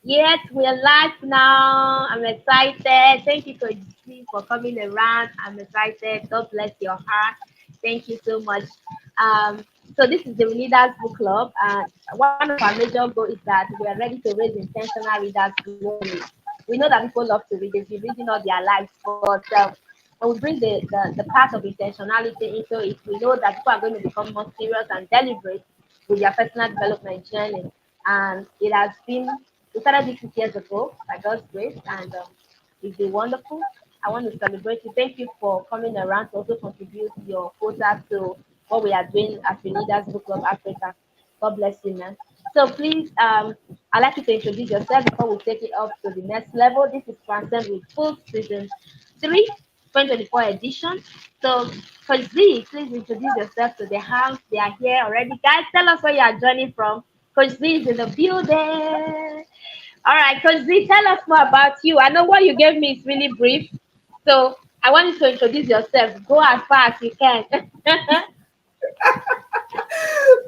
Yes, we're live now. I'm excited. Thank you, Coach Z, for coming around. I'm excited. God bless your heart. Thank you so much. Um, so this is the Leaders Book Club, and one of our major goals is that we are ready to raise intentional readers globally. We know that people love to read; they've been reading all their lives, but when we bring the part of intentionality into it, we know that people are going to become more serious and deliberate with their personal development journey. And it has been we started this 6 years ago by God's grace, and it's been wonderful. I want to celebrate you. Thank you for coming around to also contribute your quota to what we are doing as the Leaders Book Club Africa. God bless you, man. So please, I'd like you to introduce yourself before we take it up to the next level. This is Transcend with Full Season 3, 2024 edition. So, Coach Z, please introduce yourself to the house. They are here already. Guys, tell us where you are joining from. Coach Z is in the building. All right, Coach Z, tell us more about you. I know what you gave me is really brief, so I want you to introduce yourself. Go as far as you can.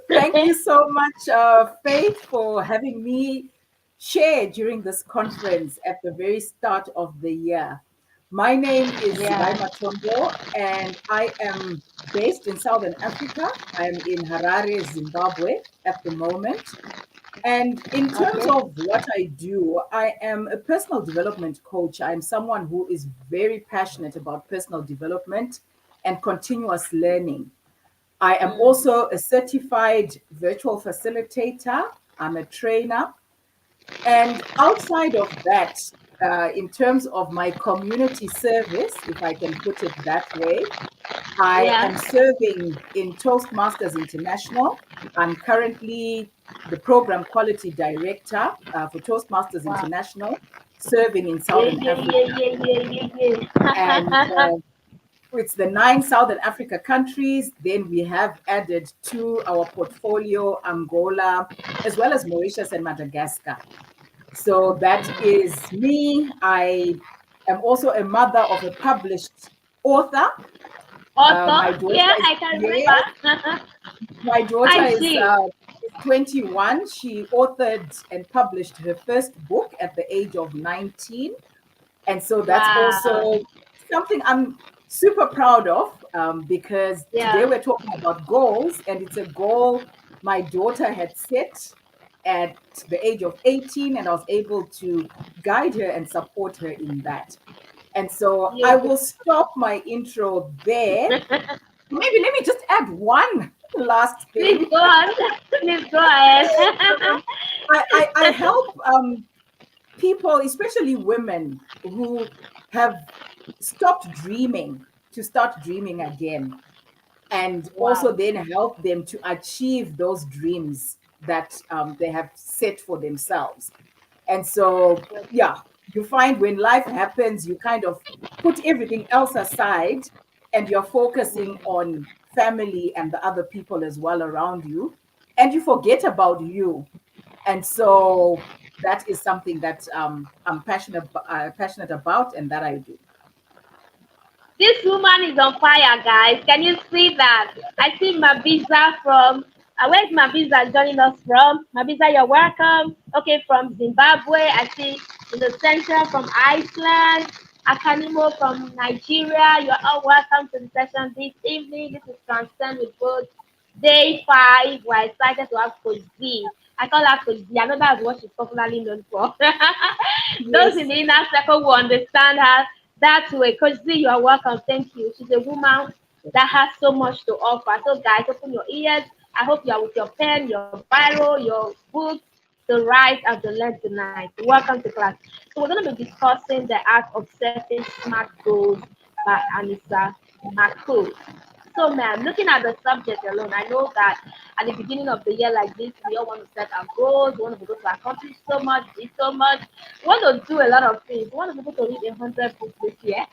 Thank you so much, Faith, for having me share during this conference at the very start of the year. My name is ZIVAI Yeah. MATONDO, and I am based in Southern Africa. I'm in Harare, Zimbabwe at the moment. And in terms Okay. of what I do, I am a personal development coach. I'm someone who is very passionate about personal development and continuous learning. I am Mm. also a certified virtual facilitator. I'm a trainer. And outside of that, in terms of my community service, if I can put it that way, I Yeah. am serving in Toastmasters International. I'm currently the program quality director for Toastmasters Wow. International, serving in Yeah, Southern yeah, yeah, Africa. yeah, yeah, yeah, And yeah. it's the 9 Southern Africa countries. Then we have added to our portfolio Angola, as well as Mauritius and Madagascar. So that is me. I am also a mother of a published author. My Awesome. daughter Yeah, is, I can yes, remember. my daughter I see. is 21. She authored and published her first book at the age of 19. And so that's Wow. also something I'm super proud of, because today Yeah. we're talking about goals, and it's a goal my daughter had set at the age of 18, and I was able to guide her and support her in that. And so I Beautiful. will stop my intro there. Maybe let me just add one last Please thing. go on. Please go ahead. I help people, especially women, who have stopped dreaming to start dreaming again, and also Wow. then help them to achieve those dreams that they have set for themselves. And so, yeah, you find when life happens, you kind of put everything else aside and you're focusing on family and the other people as well around you, and you forget about you. And so that is something that I'm passionate about, and that I do. This woman is on fire, guys. Can you see that? I see Mabiza from. Where's Mabiza joining us from? Mabiza, you're welcome. Okay, from Zimbabwe. I see in the center from Iceland. Akanimo from Nigeria. You're all welcome to the session this evening. This is Transcend with both day 5. We're excited to have Coach Z. I call her Coach Z. I know that's what she's popularly known for. Those in Yes. the inner circle will understand her that way. Coach Z, you are welcome. Thank you. She's a woman that has so much to offer. So, guys, open your ears. I hope you are with your pen, your Bible, your book to write and to learn tonight. Welcome to class. So, we're going to be discussing the art of setting smart goals by Anisa Marku. So, man, looking at the subject alone, I know that at the beginning of the year like this, we all want to set our goals. We want to be able to accomplish so much, do so much. We want to do a lot of things. We want to be able to read 100 books this year.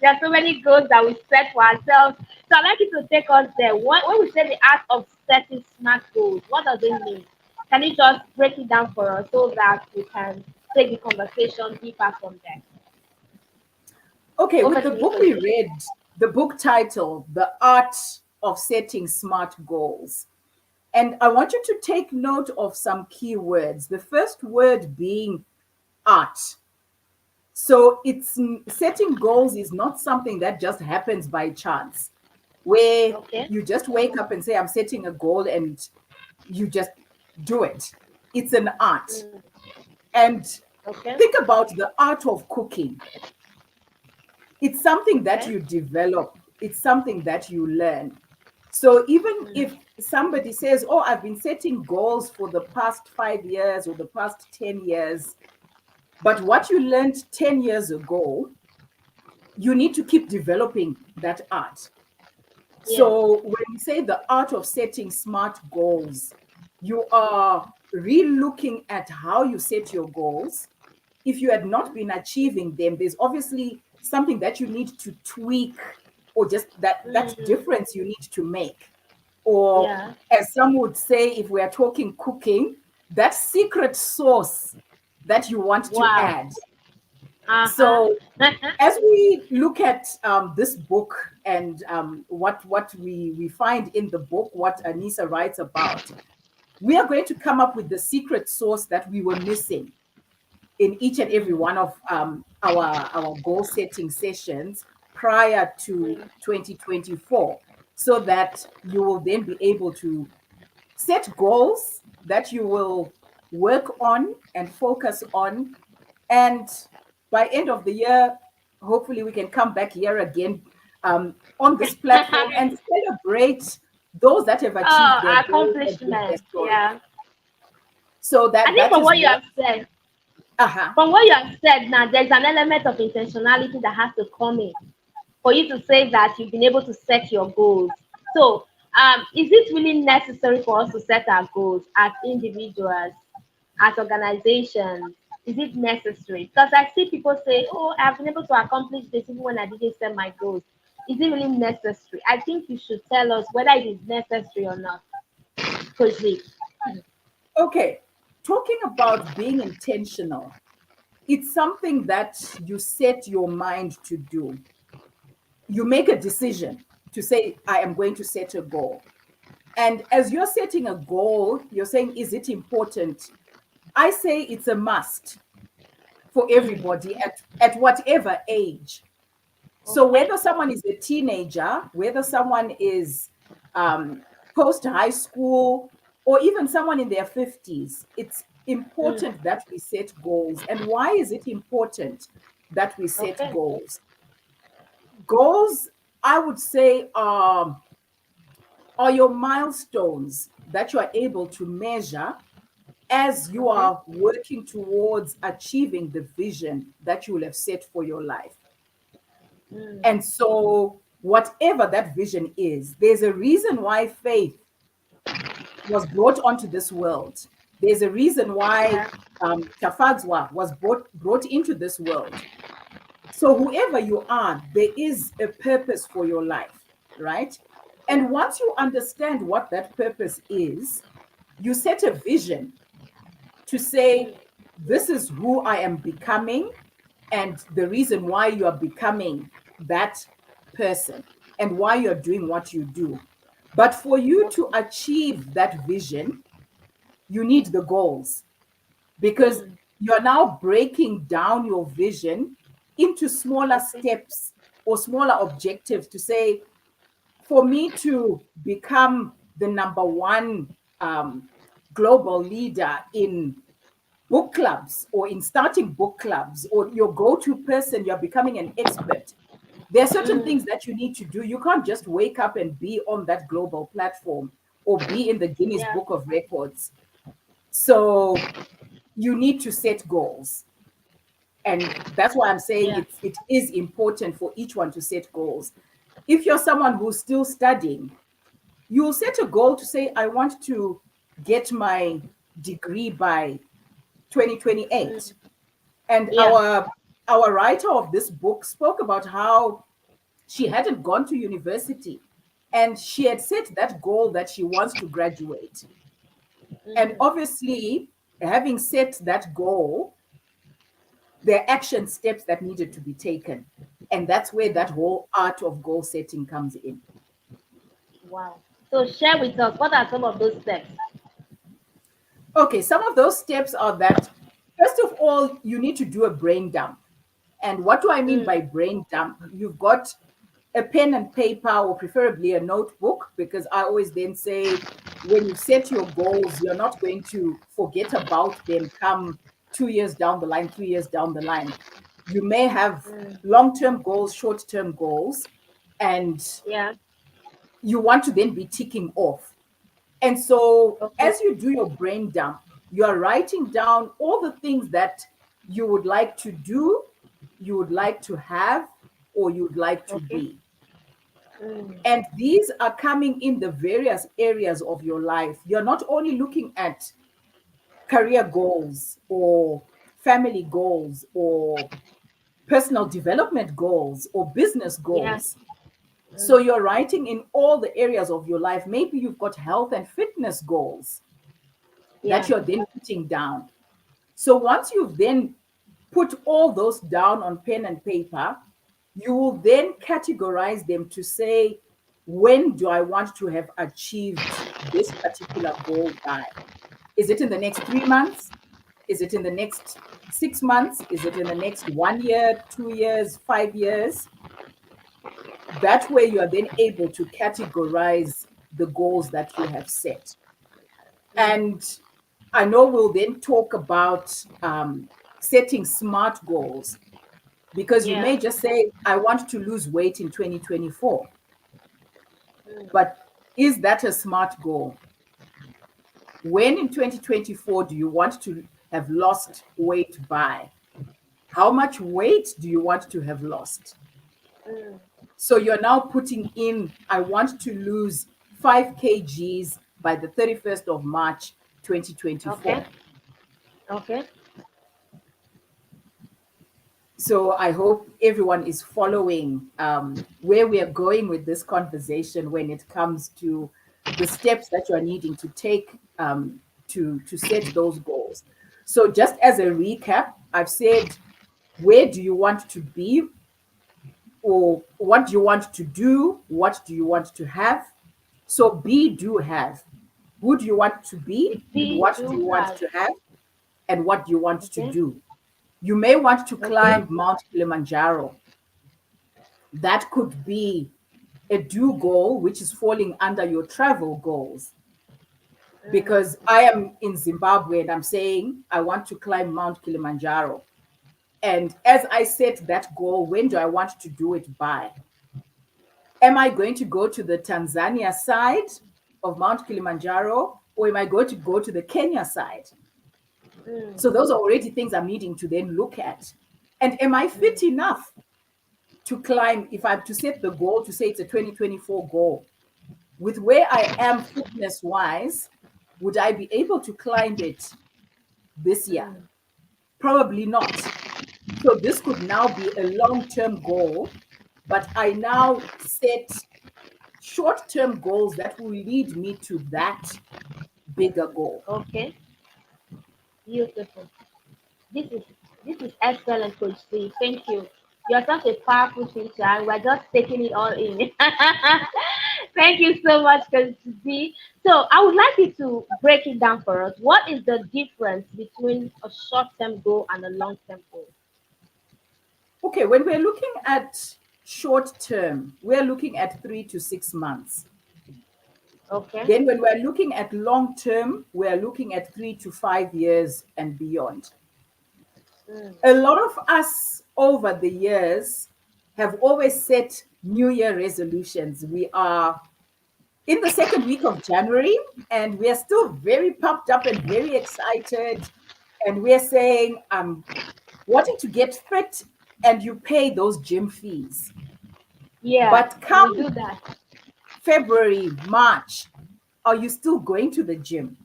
There are so many goals that we set for ourselves. So I'd like you to take us there. When we say the art of setting smart goals, what does it mean? Can you just break it down for us so that we can take the conversation deeper from there? Okay, Over with the to you, book Coach we Z. read, the book title, The Art of Setting Smart Goals. And I want you to take note of some key words. The first word being art. So it's setting goals is not something that just happens by chance, where Okay. you just wake up and say, I'm setting a goal, and you just do it. It's an art. Mm. And Okay. think about the art of cooking. It's something that Okay. you develop, it's something that you learn. So even Mm. if somebody says, oh, I've been setting goals for the past 5 years or the past 10 years, but what you learned 10 years ago, you need to keep developing that art. Yes. So when we say the art of setting smart goals, you are re-looking at how you set your goals. If you had not been achieving them, there's obviously something that you need to tweak, or just that Mm. difference you need to make. Or Yeah. as some would say, if we are talking cooking, that secret sauce that you want to Wow. add. Uh-huh. So as we look at this book, and what we find in the book, what Anisa writes about, we are going to come up with the secret sauce that we were missing in each and every Mm. one of our goal setting sessions prior to Mm. 2024, so that you will then be able to set goals that you will work on and focus on. And by end of the year, hopefully we can come back here again, on this platform, and celebrate those that have achieved Oh, their goals and give their accomplishment. story. Yeah. So I that think that from is what you what. have said, Uh-huh. now, there's an element of intentionality that has to come in for you to say that you've been able to set your goals. So, is it really necessary for us to set our goals as individuals, as organizations? Is it necessary? Because I see people say, "Oh, I've been able to accomplish this even when I didn't set my goals." Is it really necessary? I think you should tell us whether it is necessary or not. Proceed. Okay, talking about being intentional, it's something that you set your mind to do. You make a decision to say, I am going to set a goal. And as you're setting a goal, you're saying, is it important? I say it's a must for Mm, everybody at whatever age. So okay. whether someone is a teenager, whether someone is um, post high school, or even someone in their 50s, it's Mm, important that we set goals. And why is it important that we set okay. goals? Goals, I would say, are your milestones that you are able to measure as you Okay. are working towards achieving the vision that you will have set for your life. Mm, And so, whatever that vision is, there's a reason why faith was brought onto this world. There's a reason why yeah. Tafadzwa was brought into this world. So, whoever you are, there is a purpose for your life, right? Yeah. And once you understand what that purpose is, you set a vision to Mm, say, this is who I am becoming, and the reason why you are becoming that person, and why you're doing what you do. But for you to okay. achieve that vision, you need the goals, because Mm, you're now breaking down your vision into smaller okay. steps or smaller objectives to say, for me to become the number one global leader in book clubs, or in starting book clubs, or your go-to person, you're becoming an expert, there are certain Mm, things that you need to do. You can't just wake up and be on that global platform or be in the Guinness yeah. Book of Records. So you need to set goals. And that's why I'm saying Yeah. it is important for each one to set goals. If you're someone who's still studying, you'll set a goal to say, I want to get my degree by 2028. Mm, And yeah. our writer of this book spoke about how she hadn't gone to university, and she had set that goal that she wants to graduate. And Mm, obviously, having set that goal, there are action steps that needed to be taken. And that's where that mm, whole art of goal setting comes in. wow. So share with us, what are some of those steps? Okay, some of those steps are that, first of all, you need to do a brain dump. And what do I mean Mm, by brain dump? You've got a pen and paper, or preferably a notebook, because I always then say, when you set your goals, you're not going to forget about them come 2 years down the line, 3 years down the line. You may have mm, long term goals, short term goals, and yeah. you want to then be ticking off. And so, Okay. as you do your brain dump, you are writing down all the things that you would like to do, you would like to have, or you'd like to Okay. be. Mm, And these are coming in the various areas of your life. You're not only looking at career goals or family goals or personal development goals or business yeah. goals. So Mm, you're writing in all the areas of your life. Maybe you've got health and fitness goals that yeah. you're then putting down. So once you've then put all those down on pen and paper, you will then categorize them to say, when do I want to have achieved this particular goal by? Is it in the next 3 months? Is it in the next 6 months? Is it in the next 1 year, 2 years, 5 years? That way, you are then able to categorize the goals that you have set. Mm, And I know we'll then talk about setting smart goals, because you yeah. may just say, I want to lose weight in 2024. Mm, But is that a smart goal? When in 2024 do you want to have lost weight by? How much weight do you want to have lost? mm, So you're now putting in, I want to lose 5 kgs by the 31st of March, okay. 2024. Okay. So I hope everyone is following where we are going with this conversation when it comes to the steps that you are needing to take to set those goals. So just as a recap, I've said, where do you want to be, or what do you want to do? What do you want to have? So be, do, have. Who do you want to be? It's be, What do do, you want have. to have? And what do you want to Okay. do? You may want to Okay. climb Mount Kilimanjaro. That could be a do goal, which is falling under your travel goals. Mm, Because I am in Zimbabwe and I'm saying I want to climb Mount Kilimanjaro. And as I set that goal, when do I want to do it by? Am I going to go to the Tanzania side of Mount Kilimanjaro, or am I going to go to the Kenya side? mm, So those are already things I'm needing to then look at. And am I mm, fit enough to climb? If I'm to set the goal to say it's a 2024 goal, with where I am fitness wise, would I be able to climb it this year? mm, Probably not. So this could now be a long term goal, but I now set short term goals that will lead me to that bigger goal. okay. Beautiful. This is this is excellent, Coach C. Thank you. You're such a powerful teacher, and we're just taking it all in. Thank you so much, Coach C. So I would like you to break it down for us. What is the difference between a short-term goal and a long-term goal? Okay, when we're looking at short term, we're looking at 3 to 6 months. Okay. Then, when we're looking at long term, we're looking at 3 to 5 years and beyond. Mm, A lot of us over the years have always set New Year resolutions. We are in the second week of January and we are still very pumped up and very excited. And we're saying, I'm wanting to get fit, and you pay those gym fees. yeah, But we do come that. February, March, are you still going to the gym?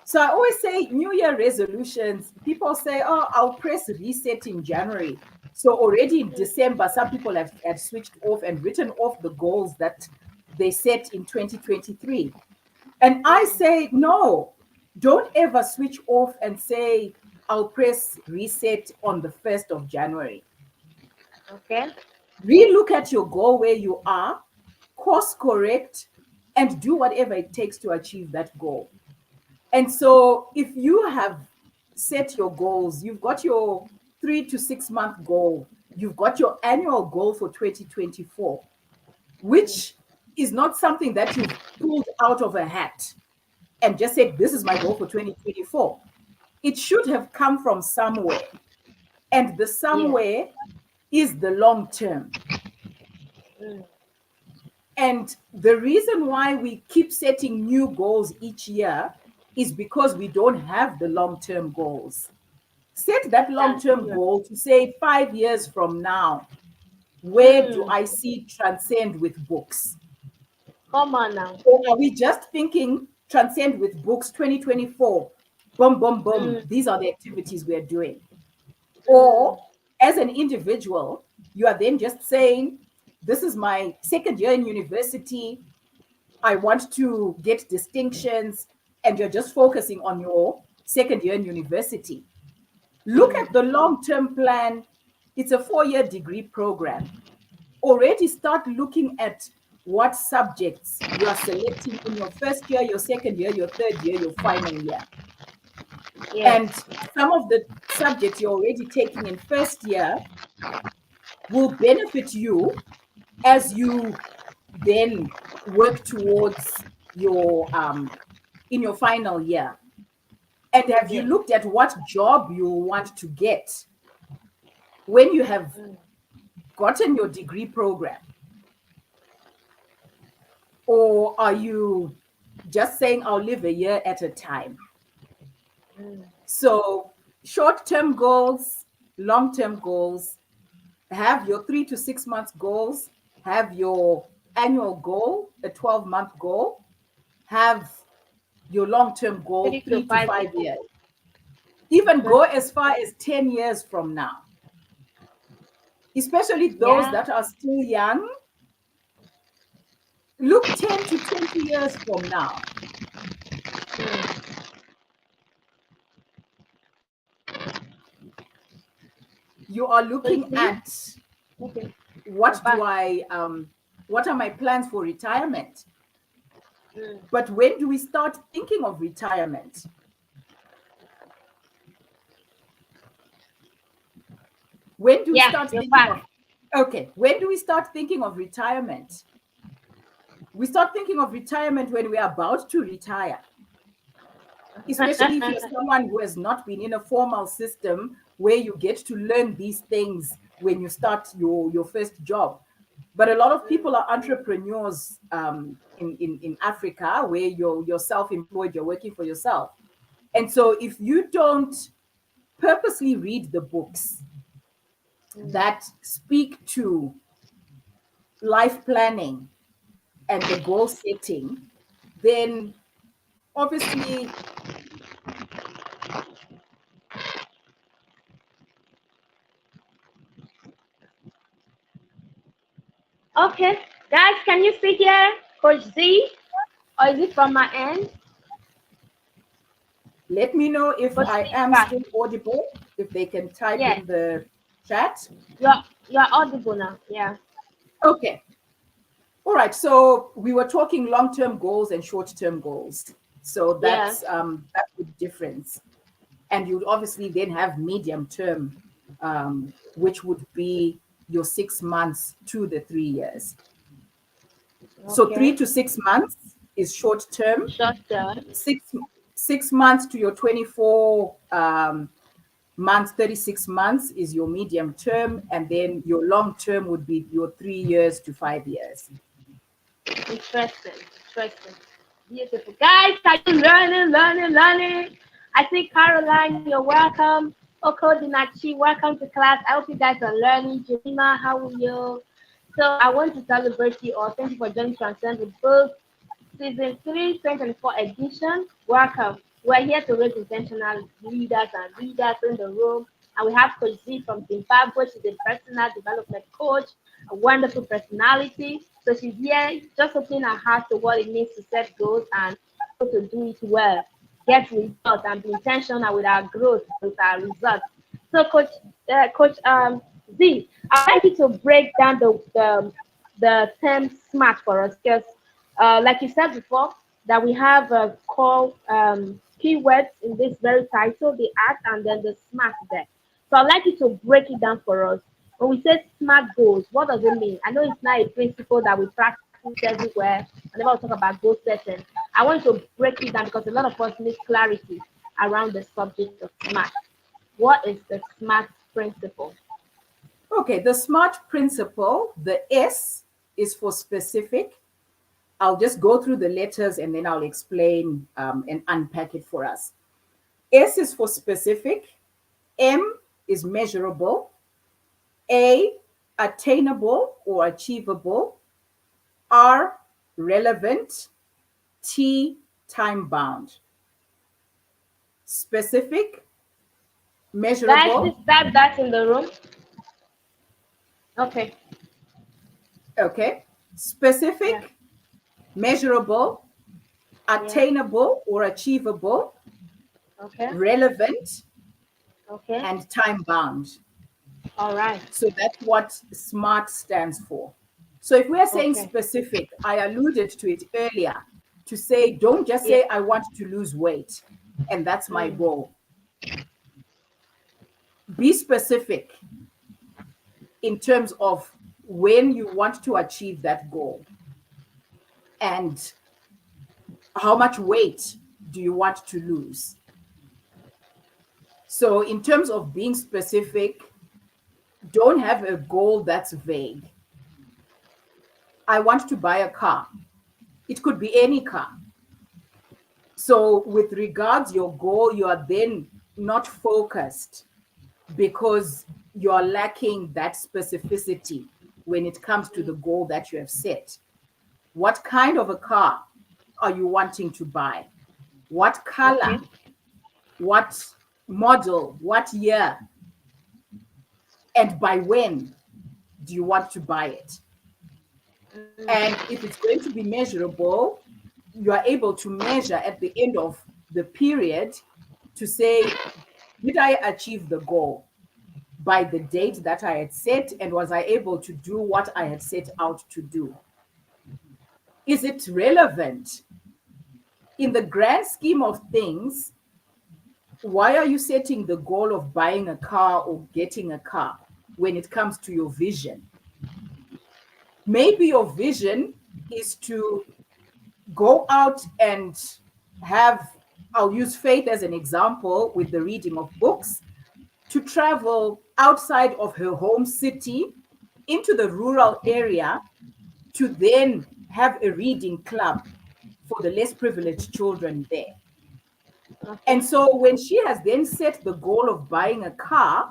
So I always say New Year resolutions, people say, oh, I'll press reset in January. So already in December, some people have had switched off and written off the goals that they set in 2023. And I Mm, say, no, don't ever switch off and say, I'll press reset on the 1st of January. okay. Relook at your goal where you are, course correct, and do whatever it takes to achieve that goal. And so if you have set your goals, you've got your 3 to 6 month goal, you've got your annual goal for 2024, which is not something that you've pulled out of a hat and just said, this is my goal for 2024. It should have come from somewhere. And the Yeah. somewhere is the long term. Mm. And the reason why we keep setting new goals each year is because we don't have the long term goals. Set that long That's term true. goal to say 5 years from now, where do Mm. I see Transcend with books? Come on now. Or are we just thinking Transcend with books 2024? Boom, boom, boom. Mm. These are the activities we're doing. Mm. Or as an individual, you are then just saying, this is my second year in university. I want to get distinctions, and you're just focusing on your second year in university. Look Mm. at the long term plan. It's a 4 year degree program. Already start looking at what subjects you are selecting in your first year, your second year, your third year, your final year. Yes. And some of the subjects you're already taking in first year will benefit you as you then work towards your in your final year. And have you Yes. looked at what job you want to get when you have Mm. gotten your degree program? Or are you just saying, I'll live a year at a time? Mm. So, short term goals, long term goals, have your 3 to 6 months goals, have your annual goal, a 12-month goal, have your long term goal, Three to three to five five years. years. Even go Interesting. as far as 10 years from now, especially those Yeah. that are still young. Look 10 to 20 years from now. Mm. You are So you looking see? at Okay. what do Bye. I, what are my plans for retirement? Mm. But when do we start thinking of retirement? When do we Yeah, start you're thinking back. of, okay, when do we start thinking of retirement? We start thinking of retirement when we are about to retire, especially if you're someone who has not been in a formal system where you get to learn these things when you start your first job. But a lot of people are entrepreneurs in Africa, where you're self-employed, you're working for yourself. And so if you don't purposely read the books Mm. that speak to life planning and the goal setting, then obviously, Okay, guys, can you see here, Coach Z, or is it from my end? let me know if Coach Z I is am back. still audible, if they can type Yes, in the chat. you're audible now. Yeah. Okay. All right. So we were talking long-term goals and short-term goals. So Yeah. that's the difference. And you'd obviously then have medium-term, which would be your 6 months to the 3 years. So three Okay. to 6 months is short-term. Short term. Six 6 months to your 24 months, 36 months is your medium term, and then your long term would be your 3 years to 5 years. Interesting. Interesting. Beautiful. Guys, are you learning? I see Caroline, you're welcome. Oko Dinachi, welcome to class. I hope you guys are learning. Jemima, how are you? So I want to celebrate you all. Thank you for joining Transcend with Books. Season 3, 2024 edition. Welcome. We're here to raise intentional leaders and readers in the room. And we have Coach Z from Zimbabwe. She's a personal development coach, a wonderful personality. So she's here just opening her heart to what it means to set goals and how to do it well, get results, and be intentional with our growth, with our results. So, Coach Z, I'd like you to break down the term SMART for us, because like you said before, that we have core keywords in this very title, the art and then the smart there. So I'd like you to break it down for us. When we say smart goals, what does it mean? I know it's not a principle that we practice everywhere. Whenever we talk about goal setting, I want you to break it down because a lot of us need clarity around the subject of smart. What is the smart principle? Okay, the SMART principle, the S is for specific. I'll just go through the letters and then I'll explain and unpack it for us. S is for specific. M is measurable. A, attainable or achievable. R, relevant. T, time bound. Specific, Guys, please measurable. start that in the room. Okay. Okay. Yeah. Specific, measurable, Yeah. attainable or achievable, Okay. relevant, Okay. and time bound. All right. So that's what SMART stands for. So if we are saying Okay. specific, I alluded to it earlier to say, don't just Yeah. say, I want to lose weight and that's my Mm. goal. Be specific in terms of when you want to achieve that goal and how much weight do you want to lose. So, in terms of being specific, don't have a goal that's vague. I want to buy a car. It could be any car. So, with regards your goal, you are then not focused because you're lacking that specificity when it comes to the goal that you have set. What kind of a car are you wanting to buy? What color? Okay. What model? What year? And by when do you want to buy it? Mm. And if it's going to be measurable, you are able to measure at the end of the period to say, did I achieve the goal by the date that I had set? And was I able to do what I had set out to do? Is it relevant? In the grand scheme of things, why are you setting the goal of buying a car or getting a car when it comes to your vision? Maybe your vision is to go out and have, I'll use faith as an example with the reading of books, to travel outside of her home city into the rural area to then have a reading club for the less privileged children there. And Okay. so when she has then set the goal of buying a car,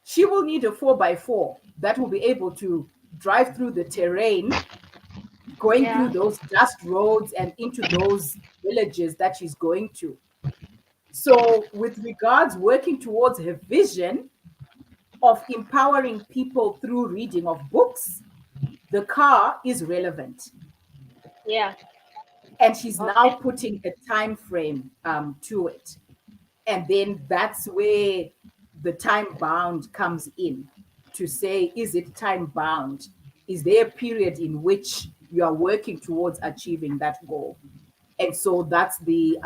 she will need a 4x4 that will be able to drive through the terrain, going through Yeah. those dust roads and into those villages that she's going to. So, with regards working towards her vision of empowering people through reading of books, the car is relevant. Yeah. And she's now Okay. putting a time frame to it. And then that's where the time bound comes in to say, is it time bound? Is there a period in which you are working towards achieving that goal? And so that's the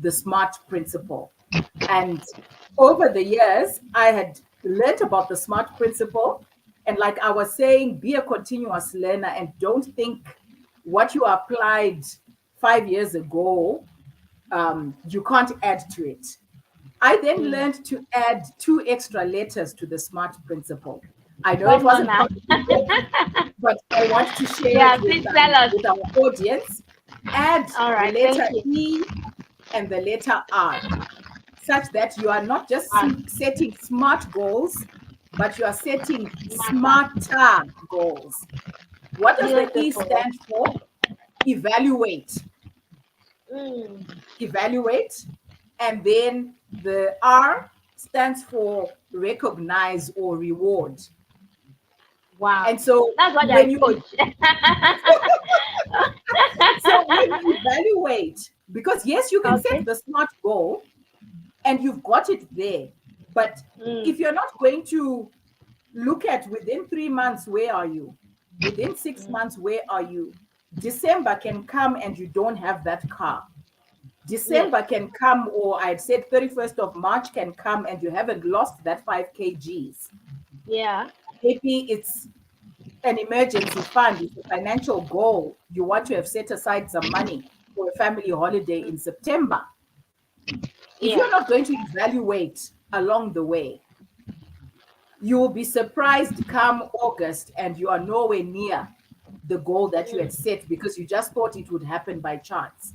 SMART principle. And over the years, I had learned about the SMART principle. And like I was saying, be a continuous learner and don't think what you applied 5 years ago, you can't add to it. I then Mm. learned to add 2 extra letters to the SMART principle. I know it Come on wasn't now. part of the book, but I want to share Yeah. it Please tell us. with our audience. Add All the right. Thank letter you. E and the letter R, such that you are not just Ah, setting smart goals, but you are setting matter. smarter goals. What does the E Beautiful. stand for? Evaluate. Mm. Evaluate. And then the R stands for recognize or reward. Wow. And so That's what I when you coach. so when you evaluate, because yes, you can set Okay. the smart goal and you've got it there, but Mm. if you're not going to look at within 3 months, where are you? Within 6 months, where are you? December can come and you don't have that car. Yes. December can come, or I'd said 31st of March can come and you haven't lost that 5 kgs. Yeah. Maybe it's an emergency fund, it's a financial goal. You want to have set aside some money for a family holiday in September. If Yeah. you're not going to evaluate along the way, you will be surprised come August and you are nowhere near the goal that you had Mm. set because you just thought it would happen by chance.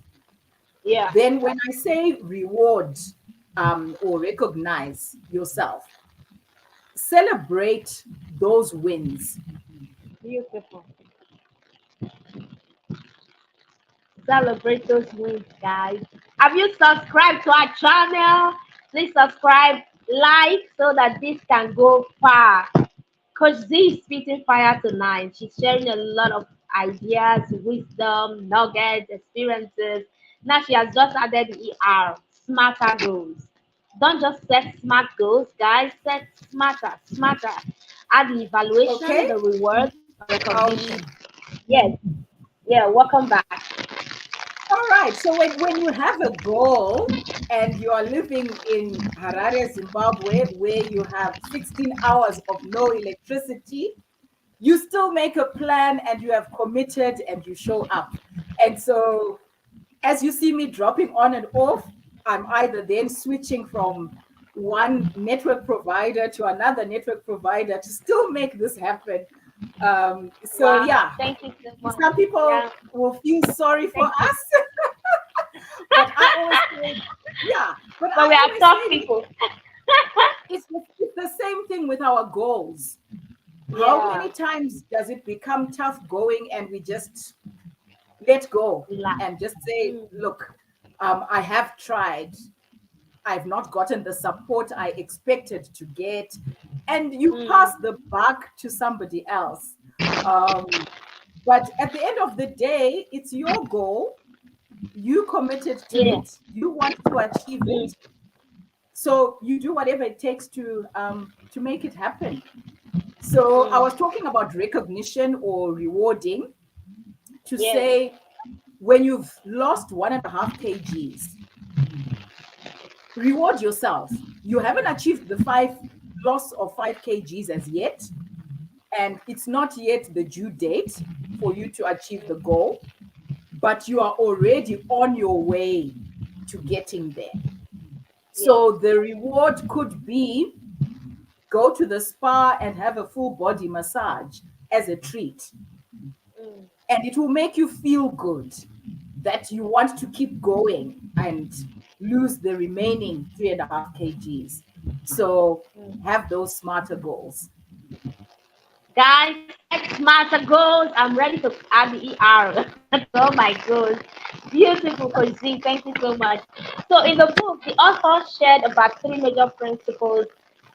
Yeah. Then, when I say reward or recognize yourself, celebrate those wins. Beautiful. Celebrate those wins, guys. Have you subscribed to our channel? Please subscribe, like, so that this can go far. Coach Z is spitting fire tonight. She's sharing a lot of ideas, wisdom, nuggets, experiences. Now she has just added the ER, smarter goals. Don't just set smart goals, guys. Set smarter, smarter. Add the evaluation, Okay? the reward, recognition. Um, Yes, yeah, welcome back. all right. So, when you have a goal and you are living in Harare, Zimbabwe, where you have 16 hours of no electricity, you still make a plan and you have committed and you show up. And so, as you see me dropping on and off, I'm either then switching from one network provider to another network provider to still make this happen. So, Wow, yeah, thank you so much. some people Yeah, will feel sorry for thank you. us, but I always say, yeah, but But I we are always tough say people. it's the same thing with our goals. How Yeah, many times does it become tough going and we just let go relax. and just say, Mm, look, I have tried. I've not gotten the support I expected to get. And you pass mm, the buck to somebody else. Um, but at the end of the day, it's your goal. You committed to yeah. it. You want to achieve Mm, it. So you do whatever it takes to make it happen. So I was mm, talking about recognition or rewarding to yeah. say when you've lost 1.5 kgs, reward yourself. You haven't achieved the five loss of 5 kgs as yet, and it's not yet the due date for you to achieve the goal, but you are already on your way to getting there. Yeah. So the reward could be go to the spa and have a full body massage as a treat. Mm, And it will make you feel good that you want to keep going and lose the remaining 3.5 kgs. So mm. have those smarter goals. Guys, set smarter goals. I'm ready to add the ER. Oh my goals. Beautiful, Coach Z. Thank you so much. So, in the book, the author shared about three major principles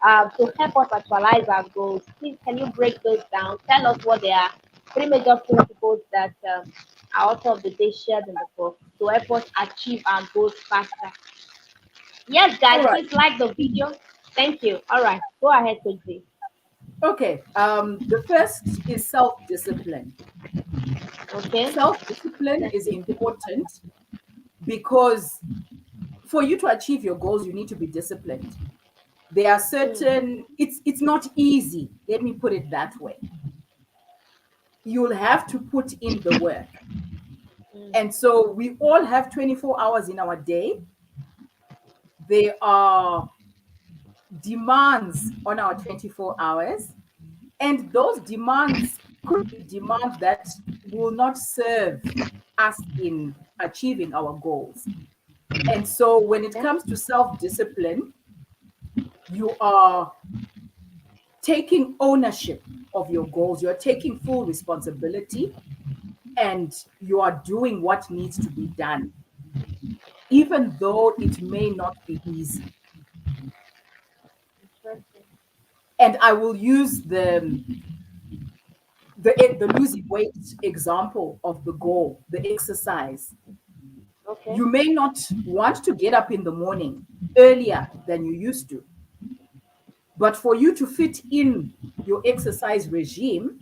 to help us actualize our goals. Please, can you break those down? Tell us what they are. Three major principles that our author of the day shared in the book to help us achieve our goals faster. Yes, All guys, right. please like the video. Thank you. All right, go ahead, Coach Z. Okay. The first is self discipline. Okay, Self discipline let's is see. important because for you to achieve your goals, you need to be disciplined. There are Mm, certain, it's not easy. Let me put it that way. You'll have to put in the work. mm, And so we all have 24 hours in our day. There are demands on our 24 hours. And those demands could be demands that will not serve us in achieving our goals. And so when it okay. comes to self discipline, you are taking ownership of your goals, you're taking full responsibility, and you are doing what needs to be done, even though it may not be easy. Interesting. And I will use the losing weight example of the goal, the exercise. Okay. You may not want to get up in the morning earlier than you used to, but for you to fit in your exercise regime,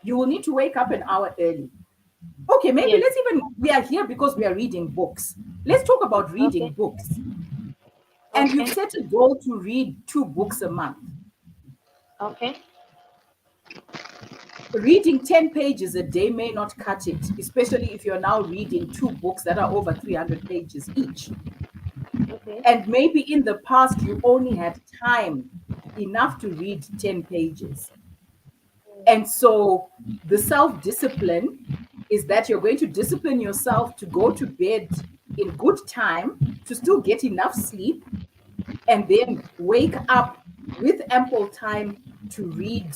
you will need to wake up an hour early. Okay, maybe Yes. let's even, we are here because we are reading books. Let's talk about reading Okay. books. And you've Okay. set a goal to read 2 books a month. Okay. Reading 10 pages a day may not cut it, especially if you're now reading 2 books that are over 300 pages each. Okay. And maybe in the past, you only had time enough to read 10 pages. And so the self discipline is that you're going to discipline yourself to go to bed in good time, to still get enough sleep, and then wake up with ample time to read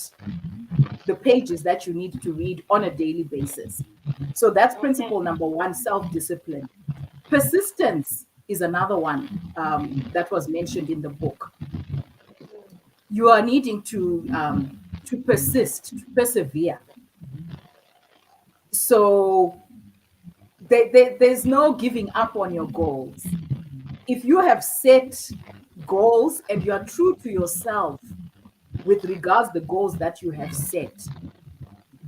the pages that you need to read on a daily basis. So that's Okay. principle number one, self discipline. Persistence is another one that was mentioned in the book. You are needing to persist, to persevere. So there's no giving up on your goals. If you have set goals and you are true to yourself with regards the goals that you have set,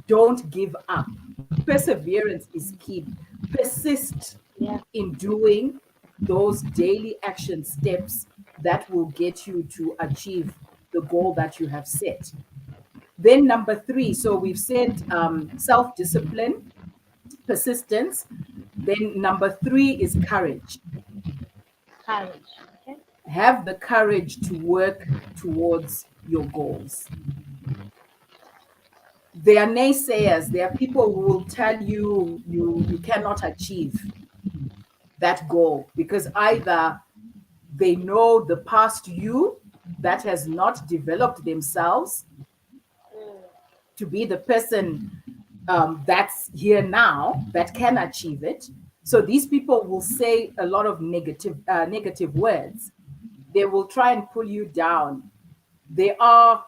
don't give up. Perseverance is key. Persist Yeah. in doing those daily action steps that will get you to achieve the goal that you have set. Then, number three, so we've said self discipline, persistence. Then, number three is courage. Courage. Okay. Have the courage to work towards your goals. There are naysayers, there are people who will tell you you cannot achieve that goal because either they know the past you that has not developed themselves to be the person that's here now that can achieve it. So these people will say a lot of negative words. They will try and pull you down. They are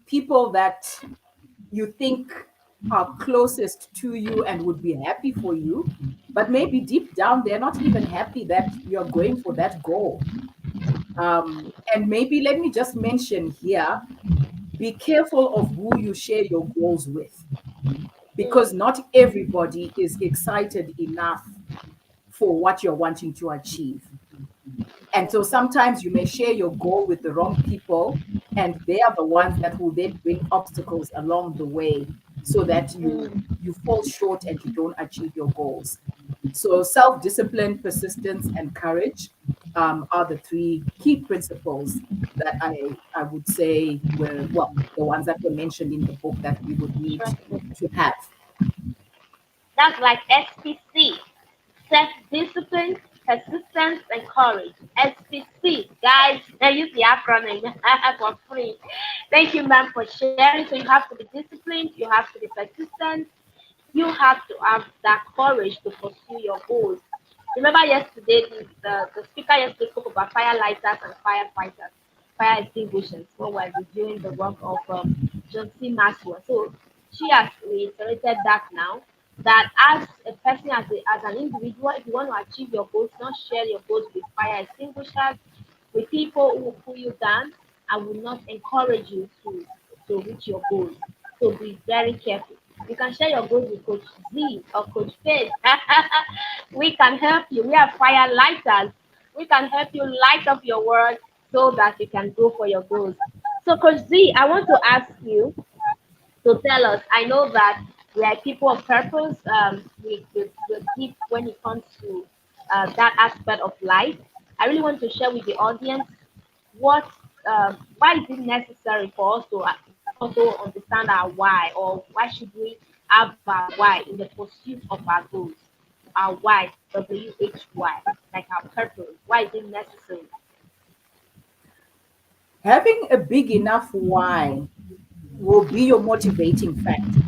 people that you think are closest to you and would be happy for you, but maybe deep down they're not even happy that you're going for that goal. And maybe let me just mention here, be careful of who you share your goals with, because not everybody is excited enough for what you're wanting to achieve. And so sometimes you may share your goal with the wrong people, and they are the ones that will then bring obstacles along the way so that you fall short and you don't achieve your goals. So self-discipline, persistence, and courage are the three key principles that I would say were, well, the ones that were mentioned in the book that we would need Interesting. to have. That's like SPC. Self-discipline, persistence, and courage. SPC. Guys, I use the acronym for free. Thank you, ma'am, for sharing. So you have to be disciplined, you have to be persistent, you have to have that courage to pursue your goals. Remember yesterday, the speaker yesterday spoke about firelighters and firefighters, fire extinguishers, when we're reviewing the work of John C. Maxwell. So she has reiterated that now, that as a person, as an individual, if you want to achieve your goals, don't share your goals with fire extinguishers, with people who will pull you down and will not encourage you to reach your goals. So be very careful. You can share your goals with Coach Z or Coach Faith. We can help you. We are fire lighters. We can help you light up your world so that you can go for your goals. So, Coach Z, I want to ask you to tell us. I know that we are people of purpose. We deep when it comes to that aspect of life. I really want to share with the audience what why is it necessary for us to also understand our why, or why should we have our why in the pursuit of our goals? Our why, WHY, like our purpose. Why is it necessary? Having a big enough why will be your motivating factor.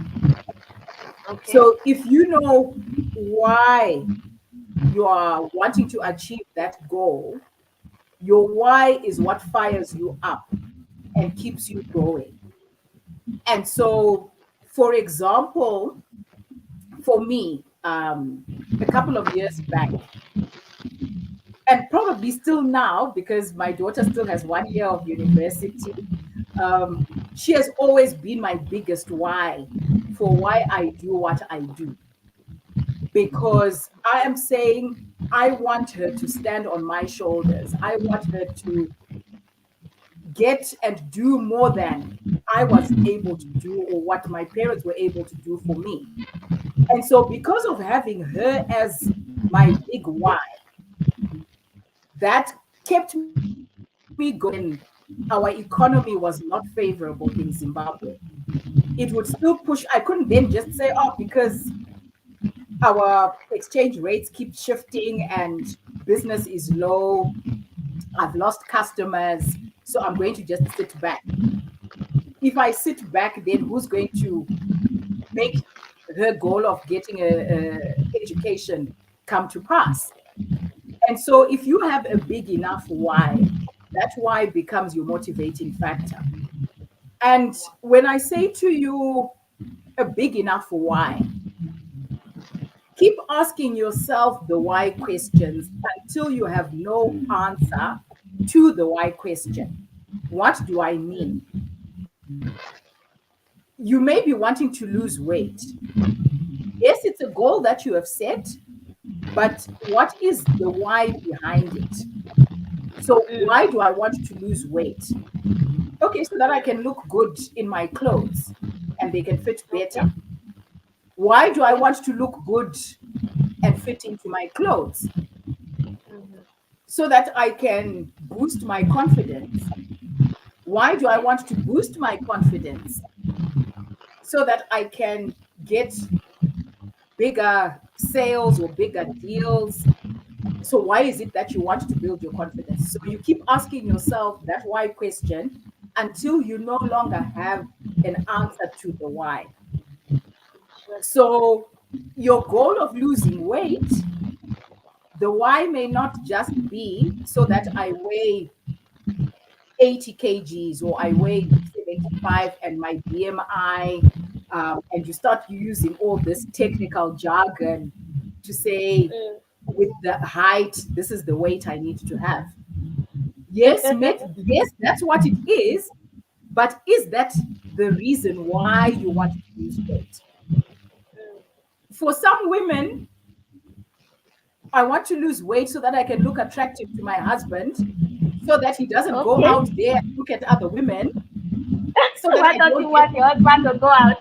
Okay. So if you know why you are wanting to achieve that goal, your why is what fires you up and keeps you going. And so, for example, for me, a couple of years back, and probably still now, because my daughter still has 1 year of university, um, she has always been my biggest why for why I do what I do. because I am saying I want her to stand on my shoulders. I want her to get and do more than I was able to do or what my parents were able to do for me. And so, because of having her as my big why, that kept me going when our economy was not favorable in Zimbabwe. It would still push. I couldn't then just say, oh, because our exchange rates keep shifting and business is low, I've lost customers, so I'm going to just sit back. If I sit back, then who's going to make her goal of getting a education come to pass? And so if you have a big enough why, that why becomes your motivating factor. And when I say to you a big enough why, keep asking yourself the why questions until you have no answer to the why question. What do I mean? You may be wanting to lose weight. Yes, it's a goal that you have set, but what is the why behind it? So, why do I want to lose weight? Okay, so that I can look good in my clothes and they can fit Okay. better. Why do I want to look good and fit into my clothes? So that I can boost my confidence. Why do I want to boost my confidence? So that I can get bigger sales or bigger deals. So, why is it that you want to build your confidence? So, you keep asking yourself that why question until you no longer have an answer to the why. So, your goal of losing weight, the why may not just be so that I weigh 80 kgs or I weigh 75 and my BMI, and you start using all this technical jargon to say, with the height, this is the weight I need to have. Yes, that's what it is, but is that the reason why you want to lose weight? For some women, I want to lose weight so that I can look attractive to my husband, so that he doesn't go Okay. out there and look at other women, so that Why I don't you don't get, want your husband to go out?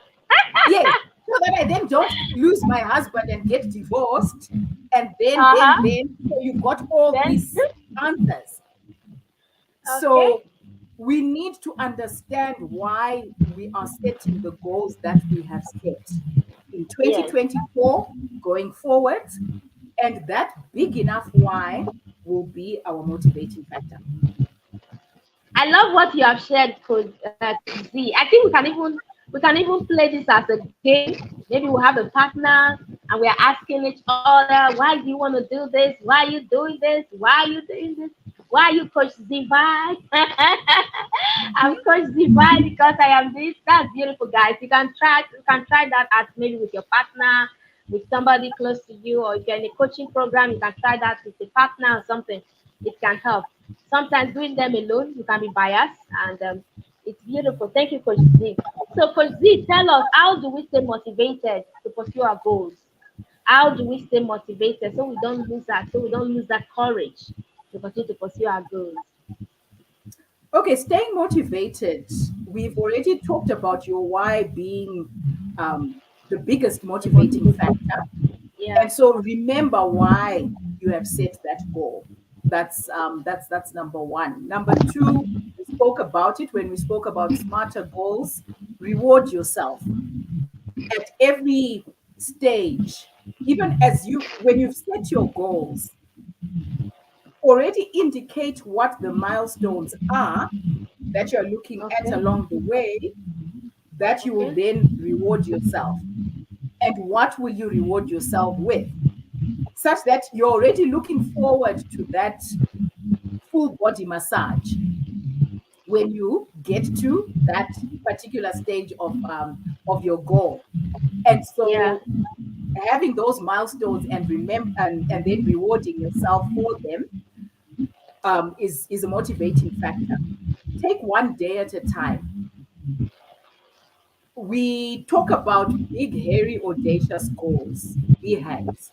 yes, so that I then don't lose my husband and get divorced. And Uh-huh. so you got all Then, these answers. okay. So we need to understand why we are setting the goals that we have set in Yes. 2024 going forward. And that big enough why will be our motivating factor. I love what you have shared, Coach Z. I think we can even play this as a game. Maybe we'll have a partner and we are asking each other, why do you want to do this? Why are you doing this? Why are you doing this? Why are you Coach ZIVAI? I'm Coach ZIVAI because I am this. That's beautiful, guys. You can try that at maybe with your partner, with somebody close to you, or if you're in a coaching program, you can try that with a partner or something. It can help. Sometimes doing them alone, you can be biased, and it's beautiful. Thank you, Coach Z. So, Coach Z, tell us, how do we stay motivated to pursue our goals? How do we stay motivated so we don't lose that courage to continue to pursue our goals? Okay, staying motivated. We've already talked about your why being the biggest The motivating motivation. factor. Yeah. And so remember why you have set that goal. That's number one. Number two, we spoke about it when we spoke about smarter goals. Reward yourself at every stage. Even as you when you've set your goals, already indicate what the milestones are that you're looking at Okay. along the way, that you will Okay. then reward yourself. And what will you reward yourself with? Such that you're already looking forward to that full body massage when you get to that particular stage of your goal. And Yeah. so having those milestones and remember and then rewarding yourself for them is a motivating factor. Take one day at a time. we talk about big, hairy, audacious goals, BHAGs.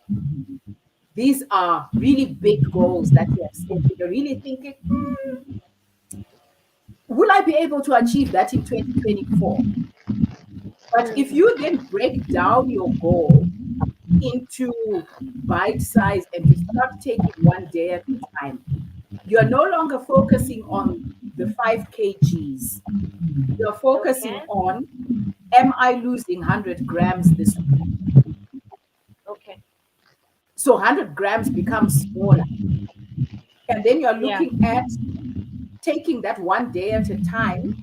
These are really big goals that you have set. You're really thinking, will I be able to achieve that in 2024? But if Mm. you then break down your goal into bite size and you start taking one day at a time, you're no longer focusing on the 5 kgs. You're focusing Okay. on, am I losing 100 grams this week? Okay. So 100 grams becomes smaller. And then you're Yeah. looking at taking that one day at a time.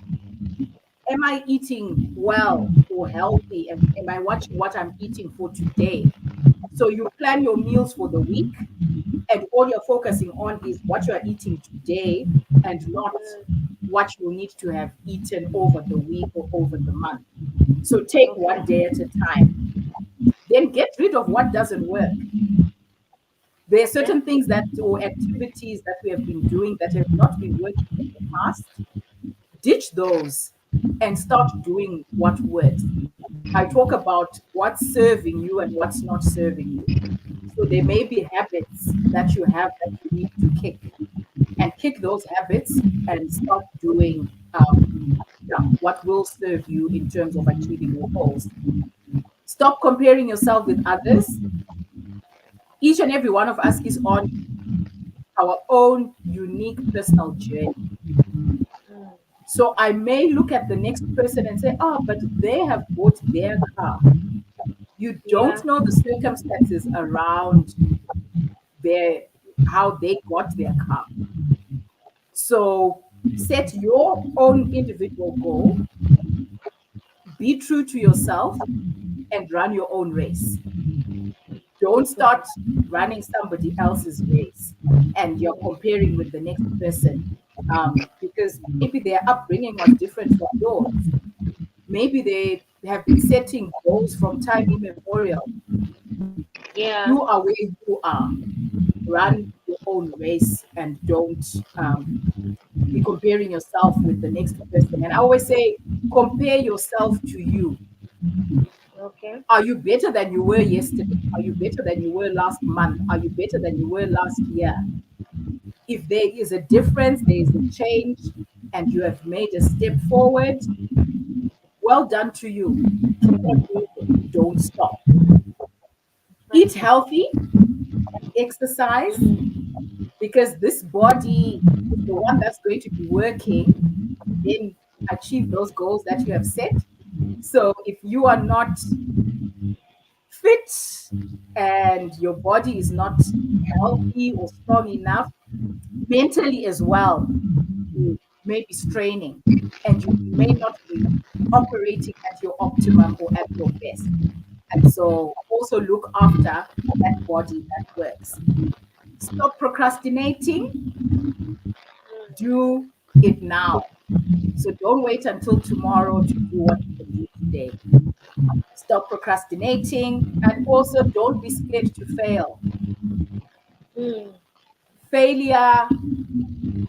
Am I eating well or healthy? Am I watching what I'm eating for today? So you plan your meals for the week, and all you're focusing on is what you're eating today and not Mm. what you need to have eaten over the week or over the month. So take one day Okay. at a time. Then get rid of what doesn't work. There are Okay. certain things that or activities that we have been doing that have not been working in the past. Ditch those and start doing what works. I talk about what's serving you and what's not serving you. So there may be habits that you have that you need to kick, and kick those habits and start doing yeah, what will serve you in terms of achieving your goals. Stop comparing yourself with others. Each and every one of us is on our own unique personal journey. Mm. So I may look at the next person and say, oh, but they have bought their car. You Yeah. don't know the circumstances around their how they got their car. So set your own individual goal, be true to yourself, and run your own race. Don't start running somebody else's race and you're comparing with the next person, because maybe their upbringing was different from yours. Maybe they have been setting goals from time immemorial. Yeah. You are where you are. Run your own race and don't be comparing yourself with the next person. And I always say, compare yourself to you. Okay. Are you better than you were yesterday? Are you better than you were last month? Are you better than you were last year? If there is a difference, there is a change, and you have made a step forward, well done to you. Keep on moving. Don't stop. Eat Okay. healthy, exercise, Mm. because this body is the one that's going to be working to then achieve those goals that you have set. So if you are not fit and your body is not healthy or strong enough, mentally as well, you may be straining and you may not be operating at your optimum or at your best. And so also look after that body that works. Stop procrastinating, do it now. So don't wait until tomorrow to do what you can do today. Stop procrastinating and also don't be scared to fail. Mm. Failure,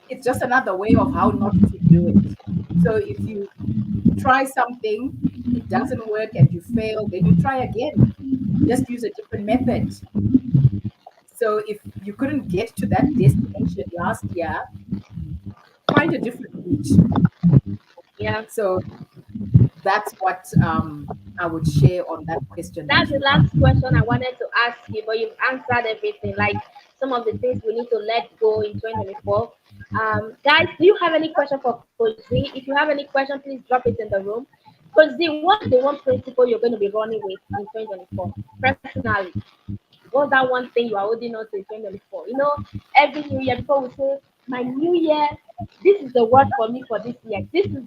it's just another way of how not to do it. So if you try something, it doesn't work and you fail, then you try again. Just use a different method. So if you couldn't get to that destination last year, find a different route. Yeah. So that's what I would share on that question That's that the you last asked. question I wanted to ask you, but you've answered everything. Like some of the things we need to let go in 2024. Guys, do you have any question for Coach Z? If you have any question, please drop it in the room. Coach Z, what is the one principle you're going to be running with in 2024? Personally, what's that one thing you are holding on to in 2024? You know, every new year before we say, my new year, this is the word for me for this year. This is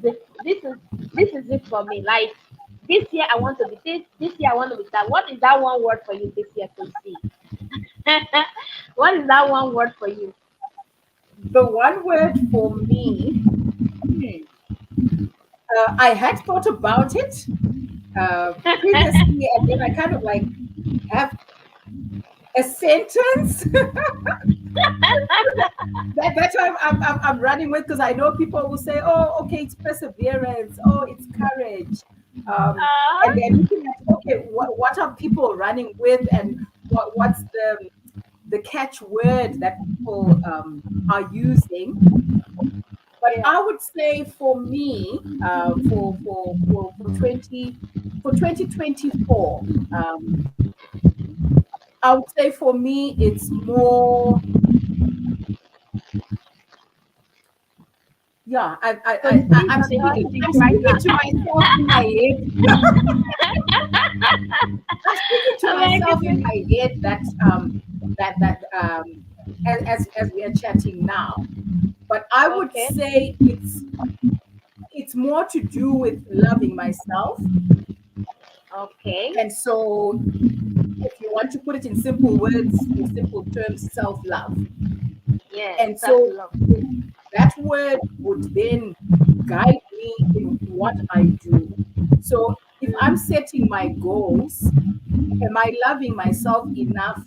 it for me. Like this year I want to be this year I want to be that. What is that one word for you this year to see? What is that one word for you? The one word for me, hmm, I had thought about it previously, and then I kind of like have a sentence that I'm running with because I know people will say, oh, okay, it's perseverance, oh, it's courage. And Uh, they're looking at, okay, what are people running with, and what's the catchword that people are using. But yeah. I would say for me, for 2024, I would say for me it's more, yeah. So he's I'm on the hot speaking seat I'm right speaking now. to myself in my head. I'm speaking to Oh my myself in goodness. my head that as we are chatting now. But I would Okay. say it's more to do with loving myself. Okay. And so if you want to put it in simple words or simple terms, self-love. Yeah. And Self so love. that word would then guide me in what I do. So if I'm setting my goals, am I loving myself enough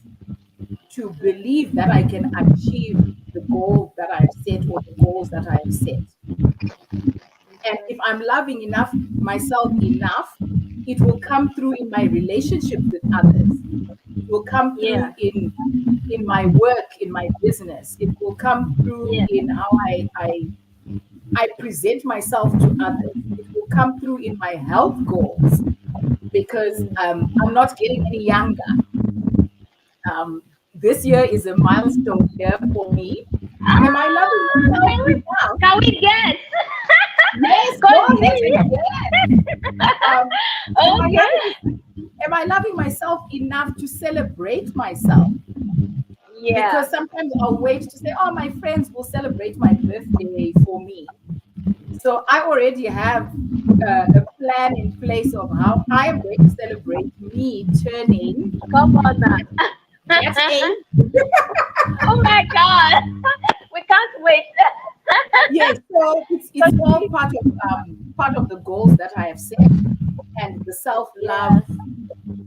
to believe that I can achieve the goal that I've set or the goals that I have set? And if I'm loving enough myself enough, it will come through in my relationships with others. It will come through Yeah. in my work, in my business. It will come through Yeah. in how I present myself to others. It will come through in my health goals because Mm. I'm not getting any younger. This year is a milestone year for me. Am I loving myself enough? Can we get? Yes, go Cause ahead me. and yes. Um, Okay. am I loving myself enough to celebrate myself? Yeah. Because sometimes I'll wait to say, oh, my friends will celebrate my birthday for me. So I already have a plan in place of how I am going to celebrate me turning Come on now. that age. Oh my God. We can't wait. Yes, so it's all part of the goals that I have set, and the self Yeah. love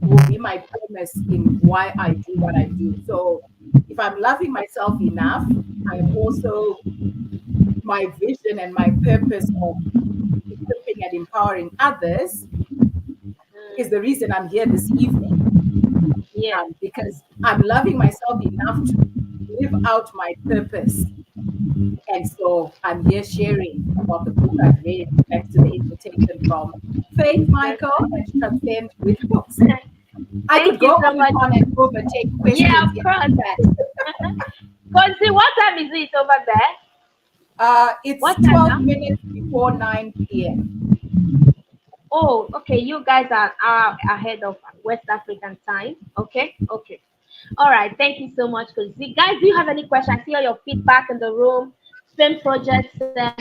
will be my premise in why I do what I do. So if I'm loving myself enough, I am also, my vision and my purpose of equipping and empowering others is Mm. the reason I'm here this evening. Yeah. Because I'm loving myself enough to live out my purpose. And so I'm here sharing about the book I've read, thanks to the invitation from Faith Michael Exactly. at Transcend with Books. I could Thank go you so on much. and overtake Yeah, questions of in course. that. Consi, what time is it over there? It's What time 12 now? minutes before 9 p.m. Oh, okay. You guys are an hour ahead of West African time. Okay, okay. All right. Thank you so much, Consi. Guys, do you have any questions? I see all your feedback in the room. Spin Project says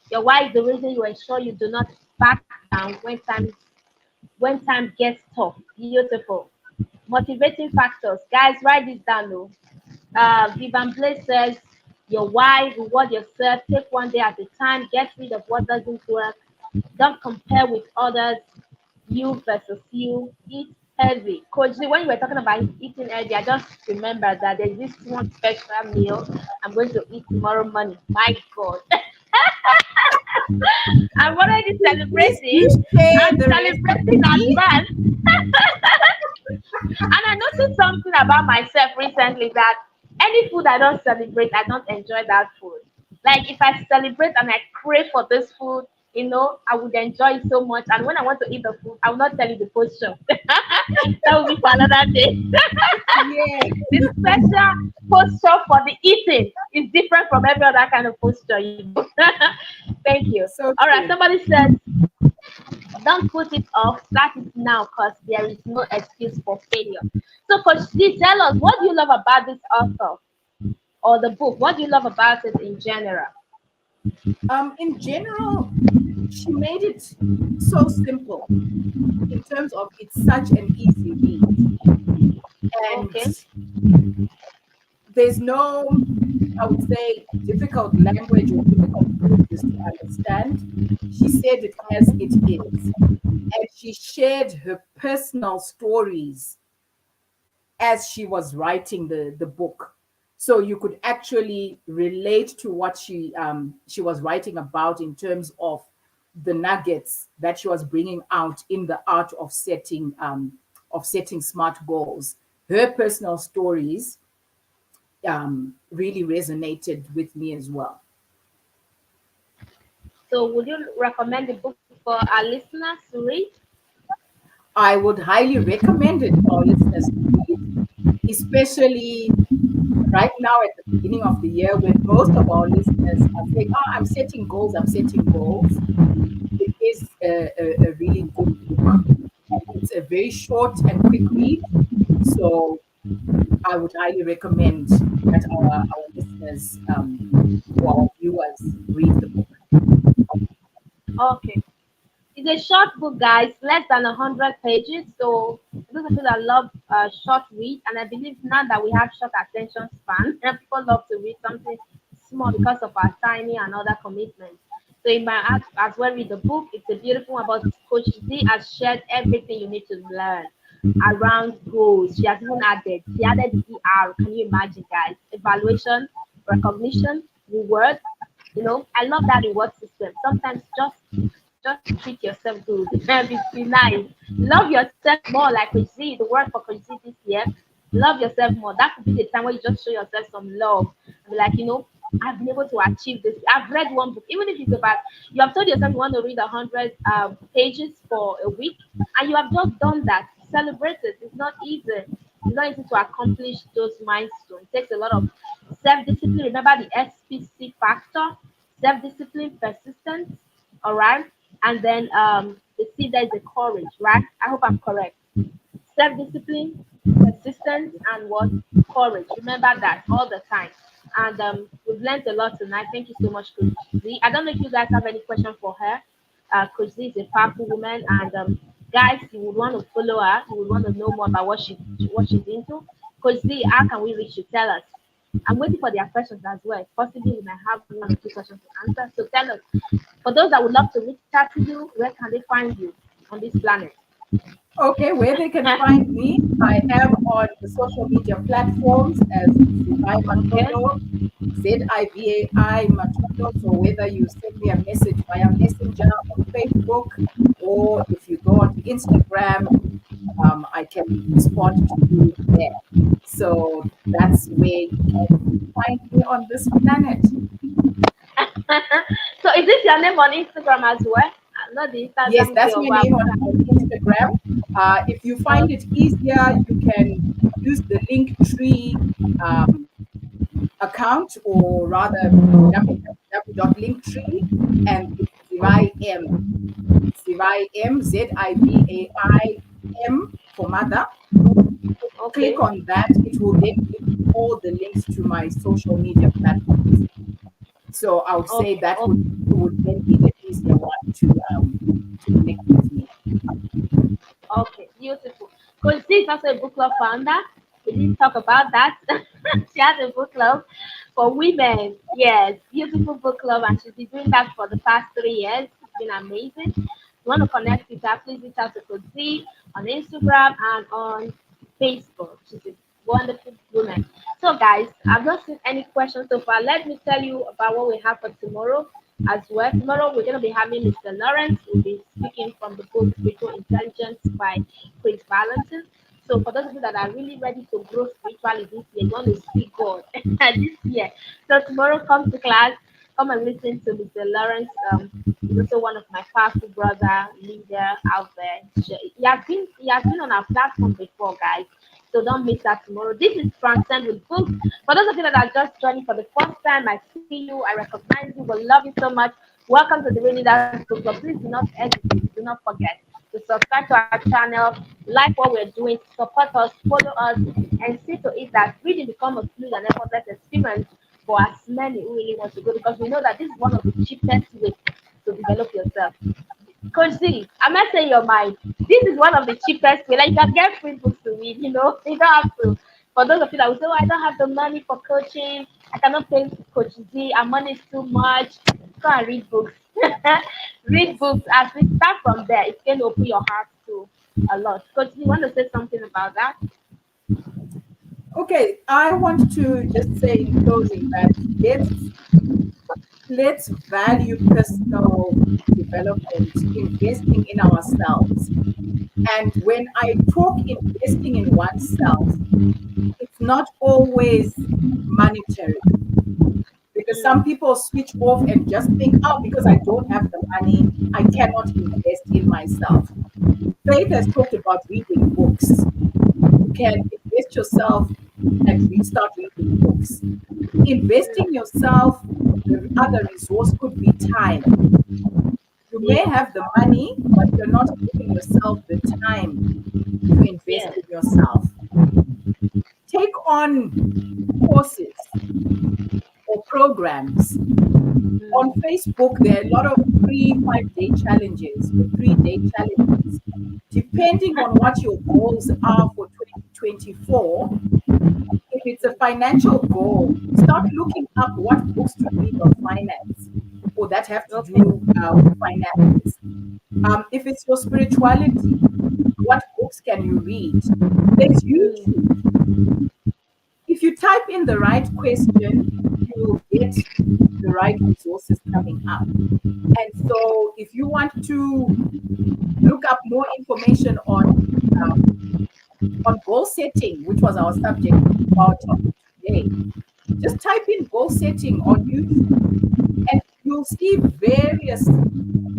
your why is the reason you ensure you do not back down when time gets tough. Beautiful. Motivating factors. Guys, write this down. Though. Vivan Blaze says, your why, reward yourself, take one day at a time, get rid of what doesn't work, don't compare with others, you versus you, eat healthy. Coach, when you were talking about eating healthy, I just remembered that there's this one special meal I'm going to eat tomorrow morning. My God. I'm already Please do celebrating. share I'm the celebrating recipe. advance. And I noticed something about myself recently that any food I don't celebrate, I don't enjoy that food. Like if I celebrate and I crave for this food, I would enjoy it so much. And when I want to eat the food, I will not tell you the posture. That will be for another day. Yes, The special posture for the eating is different from every other kind of posture you do. Thank you. so All right, true. somebody said, don't put it off, start it now because there is no excuse for failure. So, Coach D, tell us what do you love about this author or the book? What do you love about it in general? In general, she made it so simple in terms of it's such an easy read. And Okay. there's no, I would say, difficult language or difficult phrases to understand. She said it as it is. And she shared her personal stories as she was writing the book. So you could actually relate to what she was writing about in terms of the nuggets that she was bringing out in the art of setting smart goals. Her personal stories really resonated with me as well. So would you recommend the book for our listeners to read? I would highly recommend it for our listeners to read, especially right now at the beginning of the year when most of our listeners are saying, "Oh, I'm setting goals, I'm setting goals." It is a really good book. It's a very short and quick read. So I would highly recommend that our listeners or our viewers read the book. Okay. It's a short book, guys, less than 100 pages. So those of you that love short read, and I believe now that we have short attention span, and people love to read something small because of our tiny and other commitments. So in my act as well read the book, it's a beautiful one about Coach Z has shared everything you need to learn around goals. She has even added, she added ER. Can you imagine, guys? Evaluation, recognition, reward. I love that reward system. Sometimes just treat yourself good. Be nice. Love yourself more, like we see the word for Coach this year. Love yourself more. That could be the time where you just show yourself some love. And be like, I've been able to achieve this. I've read one book, even if it's about you have told yourself you want to read 100 pages for a week, and you have just done that. Celebrate it. It's not easy. It's not easy to accomplish those milestones. It takes a lot of self-discipline. Remember the SPC factor: self-discipline, persistence. All right, and then the C there is the courage. Right? I hope I'm correct. Self-discipline, persistence, and what? Courage. Remember that all the time. And we've learned a lot tonight. Thank you so much, Coach Z. I don't know if you guys have any question for her. Coach Z is a powerful woman, and guys, you would want to follow her. You would want to know more about what she's into. Coach Z, how can we reach you? Tell us. I'm waiting for their questions as well. Possibly we might have one or two questions to answer. So tell us. For those that would love to reach out to you, where can they find you on this planet? Okay, where they can find me, I am on the social media platforms as ZIVAI Okay. Matondo, ZIVAI Matondo. So whether you send me a message via Messenger on Facebook, or if you go on Instagram, I can respond to you there. So that's where you can find me on this planet. So is this your name on Instagram as well? I'm not the Yes, Instagram that's girl, my but name on Instagram. If you find it easier, you can use the Linktree um, account, or rather www.linktree, and it's Zivai M. Zivai M, ZIVAI M for mother. okay. Click on that, it will then give you all the links to my social media platforms. So I would say Okay. that would Okay. then be the easier one to connect with me. Okay. Beautiful. Coach Z is also a book club founder. We didn't talk about that. She has a book club for women. Yes, beautiful book club, and she's been doing that for the past 3 years. It's been amazing. You want to connect with her, please reach out to Coach Z on Instagram and on Facebook. She's a wonderful woman. So, guys, I've not seen any questions so far. Let me tell you about what we have for tomorrow as well. Tomorrow, we're going to be having Mr. Lawrence. We'll be speaking from the book Spiritual Intelligence by Chris Valentin. So, for those of you that are really ready to grow spiritually this year, you want to see God this year. So, tomorrow, come to class. Come and listen to Mr. Lawrence. He's also one of my powerful brother leader out there. He has been on our platform before, guys. So don't miss that tomorrow. This is Transcend with Books. For those of you that are just joining for the first time, I see you, I recognize you, will love you so much. Welcome to the Real Leaders Book Club. Please do not hesitate, do not forget to subscribe to our channel, like what we're doing, support us, follow us, and see to it that reading become a fluid and effortless experience for as many who really want to go, because we know that this is one of the cheapest ways to develop yourself. Coach Z, I must say your mind. This is one of the cheapest way. Like you can get free books to read, you don't have to. For those of you that will say, oh, I don't have the money for coaching, I cannot pay Coach Z, our money is too much. Go and read books. Read Yes. books. As we start from there, it's going to open your heart to a lot. Coach Z, you want to say something about that? Okay, I want to just say in closing that let's let's value personal development, investing in ourselves. And when I talk investing in oneself, it's not always monetary, because some Mm, people switch off and just think, oh, because I don't have the money, I cannot invest in myself. Faith has talked about reading books. You can invest yourself and start reading books. Investing mm, yourself, the other resource could be time. You may yes, have the money, but you're not giving yourself the time to invest yes. in yourself. Take on courses or programs. On Mm, Facebook, there are a lot of free 5-day challenges or 3-day challenges. Depending on what your goals are for 2024, if it's a financial goal, start looking up what books to read on finance or that have to okay. do with finances. If it's your spirituality, what books can you read? There's YouTube. Mm, If you type in the right question, you will get the right resources coming up. And so, if you want to look up more information on goal setting, which was our subject for our topic today, just type in goal setting on YouTube, and you'll see various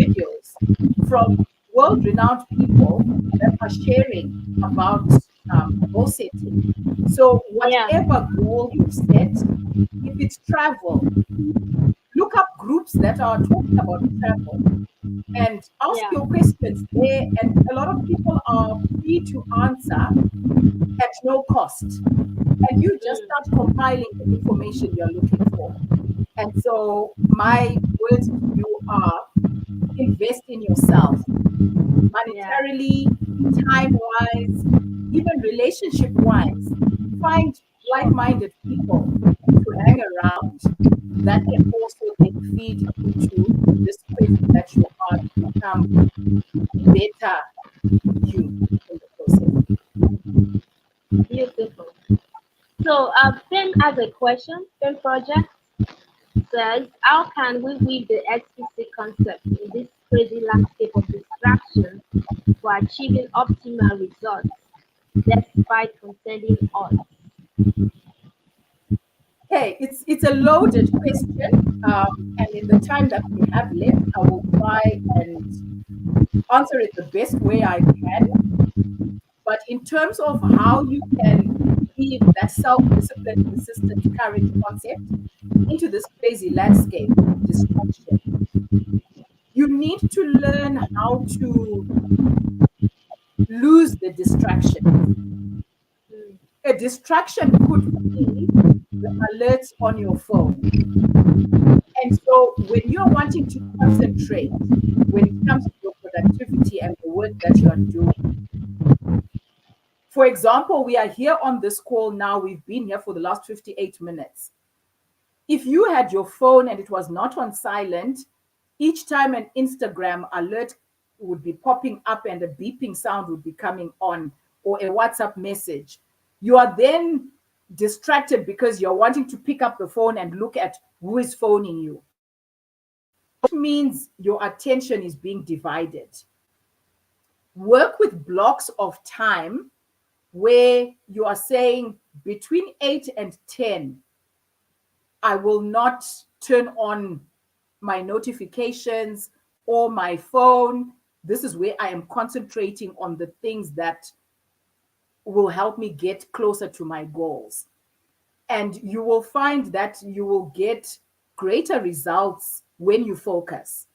videos from world-renowned people that are sharing about goal setting. So, yeah, whatever goal you've set, if it's travel, look up groups that are talking about travel and ask yeah. your questions there. And a lot of people are free to answer at no cost. And you just Mm, start compiling the information you're looking for. And so, my words to you are invest in yourself yeah, monetarily, time wise, even relationship wise. Find like sure. minded people to hang around that can also then feed into this quest that you are to become a better you in the process. Beautiful. So, Pen has a question. Pen Project says, how can we weave the explicit concept in this crazy landscape of distraction for achieving optimal results despite contending odds? Hey, it's a loaded question, and in the time that we have left, I will try and answer it the best way I can. But in terms of how you can weave that self-discipline, persistent courage concept into this crazy landscape of distraction, you need to learn how to lose the distractions. Mm, A distraction could be the alerts on your phone. And so when you're wanting to concentrate, when it comes to your productivity and the work that you are doing, for example, we are here on this call now, we've been here for the last 58 minutes. If you had your phone and it was not on silent, each time an Instagram alert would be popping up and a beeping sound would be coming on, or a WhatsApp message, you are then distracted because you're wanting to pick up the phone and look at who is phoning you. Which means your attention is being divided. Work with blocks of time where you are saying between 8 and 10, I will not turn on my notifications or my phone. This is where I am concentrating on the things that will help me get closer to my goals. And you will find that you will get greater results when you focus.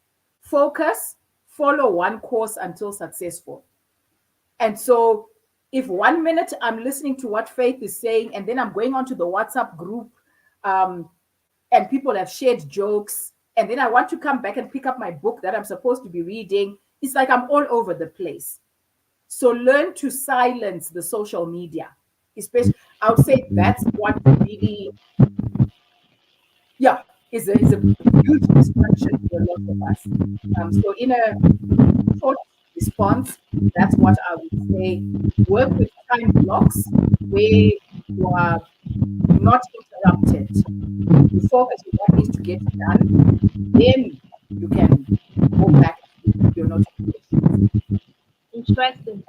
Focus, follow one course until successful. And so, if 1 minute I'm listening to what Faith is saying, and then I'm going onto the WhatsApp group, um, and people have shared jokes, and then I want to come back and pick up my book that I'm supposed to be reading, it's like I'm all over the place. So, learn to silence the social media. Especially, I would say that's what really, yeah, is a huge distraction for a lot of us. So, in a short response, that's what I would say. Work with time blocks where you are not interrupted. You focus on what needs to get done, then you can go back to your notifications. Interesting.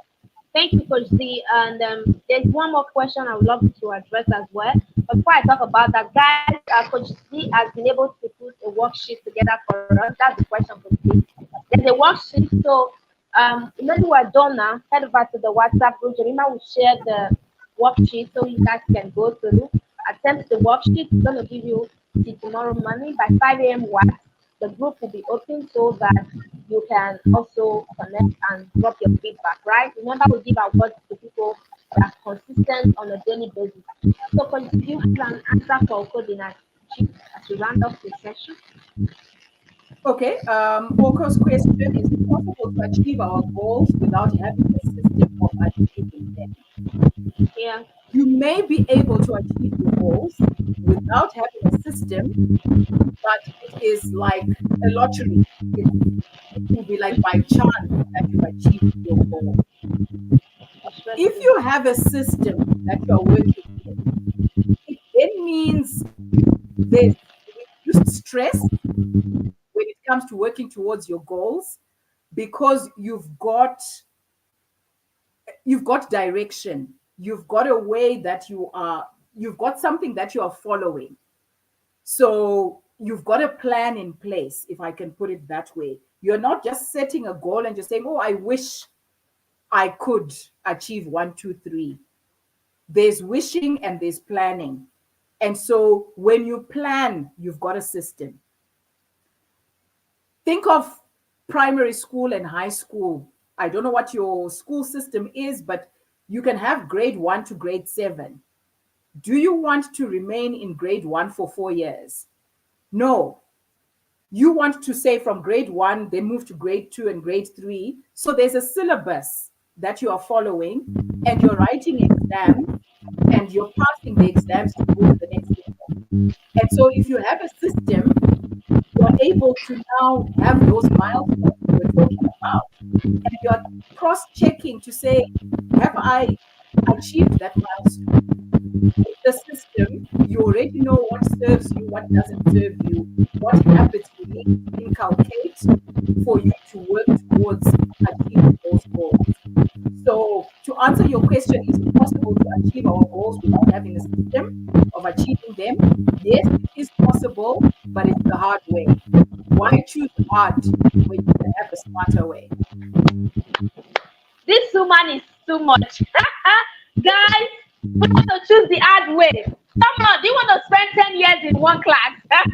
Thank you, Coach Z. And there's one more question I would love to address as well. But before I talk about that, guys, Coach Z has been able to put a worksheet together for us. That's the question, Coach Z. There's a worksheet. So, when we're done now, head over to the WhatsApp group. Jerima will share the worksheet so you guys can go through. Attempt the worksheet. It's going to give you till tomorrow morning by 5 a.m. The group will be open so that you can also connect and drop your feedback, right? Remember, we give our words to people that are consistent on a daily basis. So, do you have an answer for coding as we round off the session? Okay, Oko's question, is it possible to achieve our goals without having a system of achieving them? Yeah, You may be able to achieve your goals without having a system, but it is like a lottery. It will be like by chance that you've achieved your goal. If interesting. you have a system that you're working with, it then means there's reduced stress when it comes to working towards your goals because you've got direction. You've got a way that you've got something that you are following. So you've got a plan in place, if I can put it that way. You're not just setting a goal and just saying, oh, I wish I could achieve one, two, three. There's wishing and there's planning. And so when you plan, you've got a system. Think of primary school and high school. I don't know what your school system is, but you can have grade 1 to grade 7. Do you want to remain in grade 1 for 4 years? No. You want to say from grade 1, then move to grade 2 and grade 3. So there's a syllabus that you are following, and you're writing exams, and you're passing the exams to go to the next level. And so if you have a system, you're able to now have those milestones we were talking about, and you're cross-checking to say, have I achieved that milestone? With the system, you already know what serves you, what doesn't serve you, what habits you need to inculcate for you to work towards achieving those goals. So, to answer your question, is it possible to achieve our goals without having a system of achieving them? Yes, it is possible, but it's the hard way. Why choose hard when you can have a smarter way? This woman is too much. Guys, we want to choose the hard way. Come on, do you want to spend 10 years in one class? That's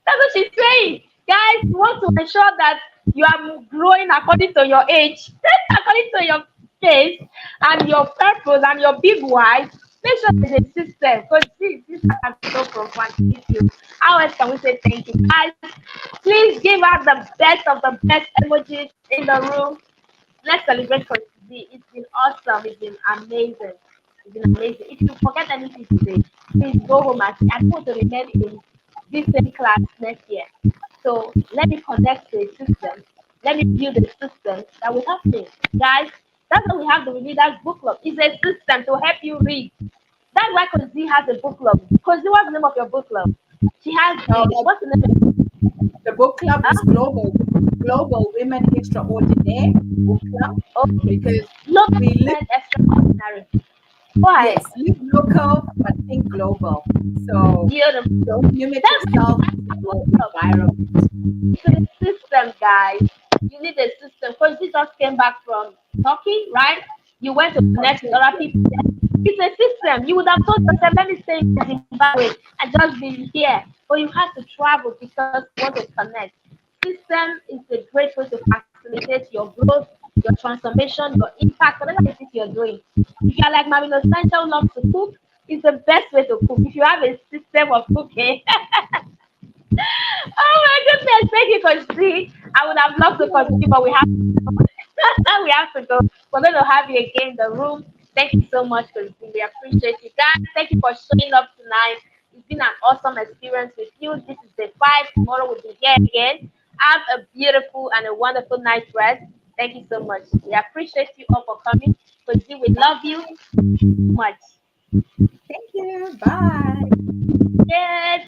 what she's saying. Guys, we want to ensure that you are growing according to your age, according to your case, and your purpose, and your big why. Make sure there's a system. Because this has been so profound. Thank you. How else can we say thank you? Guys, please give us the best of the best emojis in the room. Let's celebrate for today. It's been awesome. It's been amazing. It's been amazing. If you forget anything today, please go home and I want to remain in this same class next year. So let me connect to a system. Let me build a system that will help me. Guys, that's why we have the Readers Book Club. It's a system to help you read. That's why Kozi has a book club. Kozi, what's the name of your book club? She has what's the name of The book club is Global Women Extraordinaire Book Club okay. because Look we live, at extraordinary. Why? yes, live local but think global. So Beautiful. don't limit That's yourself to your environment. the system, guys. You need a system. Because you just came back from Turkey, right? You went to connect with other people. It's a system. You would have told yourself, let me stay in Zimbabwe and just be here. But you have to travel because you want to connect. System is a great way to facilitate your growth, your transformation, your impact, whatever it is you're doing. If you're like Marino Sancho who loves to cook, it's the best way to cook. If you have a system of cooking, oh my goodness, thank you, Coach C. I would have loved to continue, but we have we have to go. We're going to have you again in the room. Thank you so much, Coach C. We appreciate you guys. Thank you for showing up tonight. It's been an awesome experience with you. This is the 5. Tomorrow we'll be here again. Have a beautiful and a wonderful night's rest. Thank you so much. We appreciate you all for coming. Coach C, we love you much. Thank you. Bye. Yeah.